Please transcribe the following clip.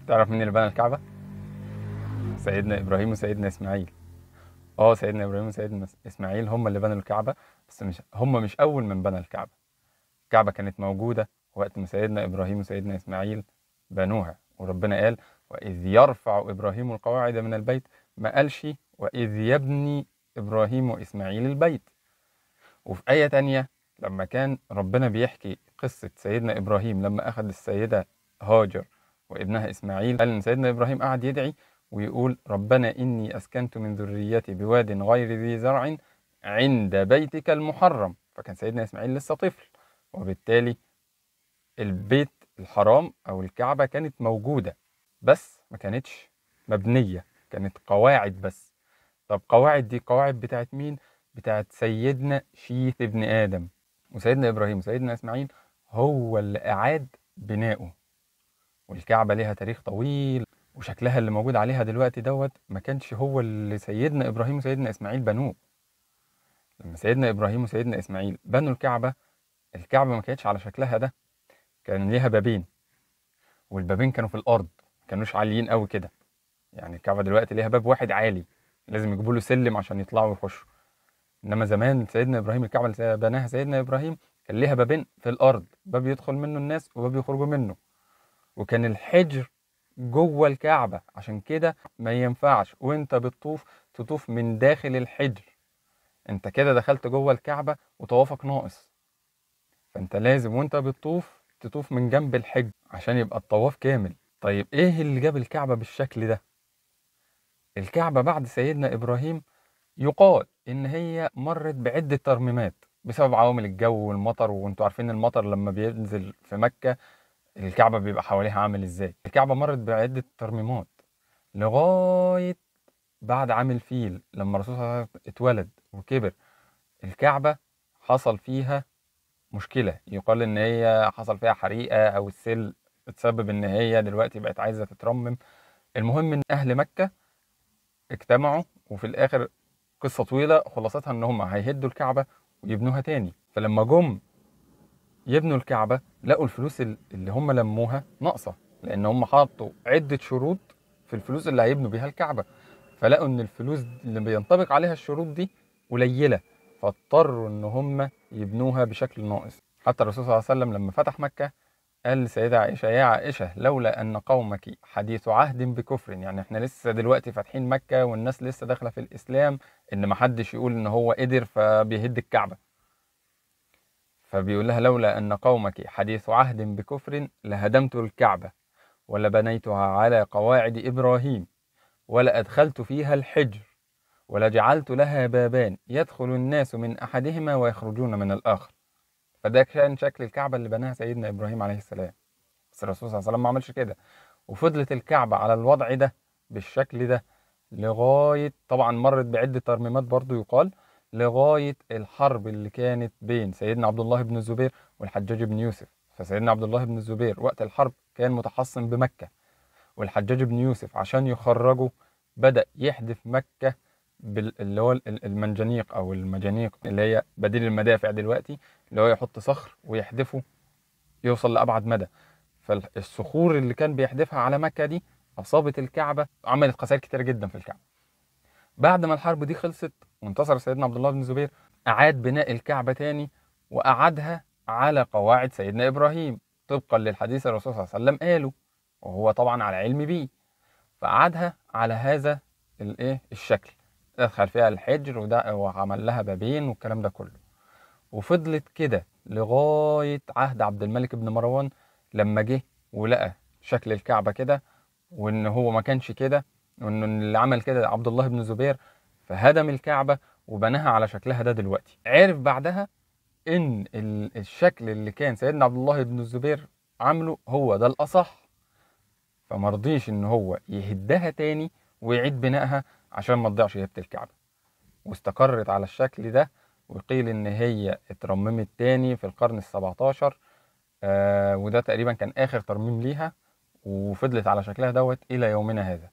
تعرف مين اللي بنى الكعبة؟ سيدنا إبراهيم وسيدنا إسماعيل. سيدنا إبراهيم وسيدنا إسماعيل هم اللي بنوا الكعبة، بس مش أول من بنى الكعبة. الكعبة كانت موجودة وقت ما سيدنا إبراهيم وسيدنا إسماعيل بنوها، وربنا قال: وإذ يرفع إبراهيم القواعد من البيت. ما قالش وإذ يبني إبراهيم وإسماعيل البيت. وفي آية تانية لما كان ربنا بيحكي قصة سيدنا إبراهيم لما أخذ السيدة هاجر وابنها إسماعيل، قال إن سيدنا إبراهيم قعد يدعي ويقول: ربنا إني أسكنت من ذريتي بواد غير ذي زرع عند بيتك المحرم. فكان سيدنا إسماعيل لسه طفل، وبالتالي البيت الحرام أو الكعبة كانت موجودة بس ما كانتش مبنية، كانت قواعد بس. طب قواعد دي قواعد بتاعت مين؟ بتاعت سيدنا شيث ابن آدم. وسيدنا إبراهيم وسيدنا إسماعيل هو اللي أعاد بناؤه. والكعبة ليها تاريخ طويل، وشكلها اللي موجود عليها دلوقتي ما كانش هو اللي سيدنا إبراهيم وسيدنا إسماعيل بنوه. لما سيدنا إبراهيم وسيدنا إسماعيل بنوا الكعبة ما كانتش على شكلها ده، كان ليها بابين، والبابين كانوا في الأرض، ما كانوش عاليين قوي كده. يعني الكعبة دلوقتي ليها باب واحد عالي، لازم يجيبوا له سلم عشان يطلعوا ويخشوا. انما زمان سيدنا ابراهيم الكعبه اللي بناها سيدنا ابراهيم كان ليها بابين في الارض، باب يدخل منه الناس وباب يخرجوا منه. وكان الحجر جوه الكعبه، عشان كده ما ينفعش وانت بتطوف تطوف من داخل الحجر، انت كده دخلت جوه الكعبه وطوافك ناقص. فانت لازم وانت بتطوف تطوف من جنب الحجر عشان يبقى الطواف كامل. طيب ايه اللي جاب الكعبه بالشكل ده؟ الكعبه بعد سيدنا ابراهيم يقال إن هي مرت بعدة ترميمات بسبب عوامل الجو والمطر، وانتوا عارفين المطر لما بينزل في مكة الكعبة بيبقى حواليها عامل ازاي. الكعبة مرت بعدة ترميمات لغاية بعد عام الفيل لما الرسول صلى الله عليه وسلم اتولد وكبر. الكعبة حصل فيها مشكلة، يقال إن هي حصل فيها حريقة أو السيل تسبب إن هي دلوقتي بقت عايزة تترمم. المهم إن أهل مكة اجتمعوا، وفي الآخر قصة طويلة خلاصتها ان هم هيهدوا الكعبة ويبنوها تاني. فلما جم يبنوا الكعبة لقوا الفلوس اللي هم لموها ناقصة، لان هم حطوا عدة شروط في الفلوس اللي هيبنوا بيها الكعبة، فلقوا ان الفلوس اللي بينطبق عليها الشروط دي قليلة، فاضطروا ان هم يبنوها بشكل ناقص. حتى الرسول صلى الله عليه وسلم لما فتح مكة قال لسيدة عائشة: يا عائشة لولا أن قومك حديث عهد بكفر، يعني احنا لسه دلوقتي فاتحين مكة والناس لسه داخلة في الإسلام، إن محدش يقول إن هو قدر فبيهد الكعبة. فبيقول لها: لولا أن قومك حديث عهد بكفر لهدمت الكعبة ولبنيتها على قواعد إبراهيم ولأدخلت فيها الحجر ولجعلت لها بابان يدخل الناس من أحدهما ويخرجون من الآخر. فده كان شكل الكعبة اللي بناها سيدنا إبراهيم عليه السلام. بس الرسول صلى الله عليه وسلم ما عملش كده، وفضلت الكعبة على الوضع ده بالشكل ده لغاية، طبعا مرت بعدة ترميمات برضو يقال، لغاية الحرب اللي كانت بين سيدنا عبد الله بن الزبير والحجاج بن يوسف. فسيدنا عبد الله بن الزبير وقت الحرب كان متحصن بمكة، والحجاج بن يوسف عشان يخرجه بدأ يحدف مكة اللي هو المنجنيق أو المجانيق، اللي هي بديل المدافع دلوقتي، اللي هو يحط صخر ويحدفه يوصل لأبعد مدى. فالصخور اللي كان بيحدفها على مكة دي أصابت الكعبة، عملت خسائر كتير جدا في الكعبة. بعد ما الحرب دي خلصت وانتصر سيدنا عبد الله بن الزبير، أعاد بناء الكعبة تاني وأعادها على قواعد سيدنا إبراهيم طبقا للحديث الرسول صلى الله عليه وسلم قاله، وهو طبعا على علم بيه. فأعادها على هذا الشكل، دخل فيها الحجر وده وعمل لها بابين والكلام ده كله. وفضلت كده لغاية عهد عبد الملك بن مروان لما جه ولقى شكل الكعبة كده، وإن هو ما كانش كده، وإن اللي عمل كده عبد الله بن الزبير، فهدم الكعبة وبناها على شكلها ده. دلوقتي عرف بعدها إن الشكل اللي كان سيدنا عبد الله بن الزبير عامله هو ده الأصح، فمرضيش إن هو يهدها تاني ويعيد بنائها عشان ما تضيعش هيبة الكعبة، واستقرت على الشكل ده. وقيل إن هي اترممت تاني في القرن ال17، وده تقريبا كان آخر ترميم ليها، وفضلت على شكلها إلى يومنا هذا.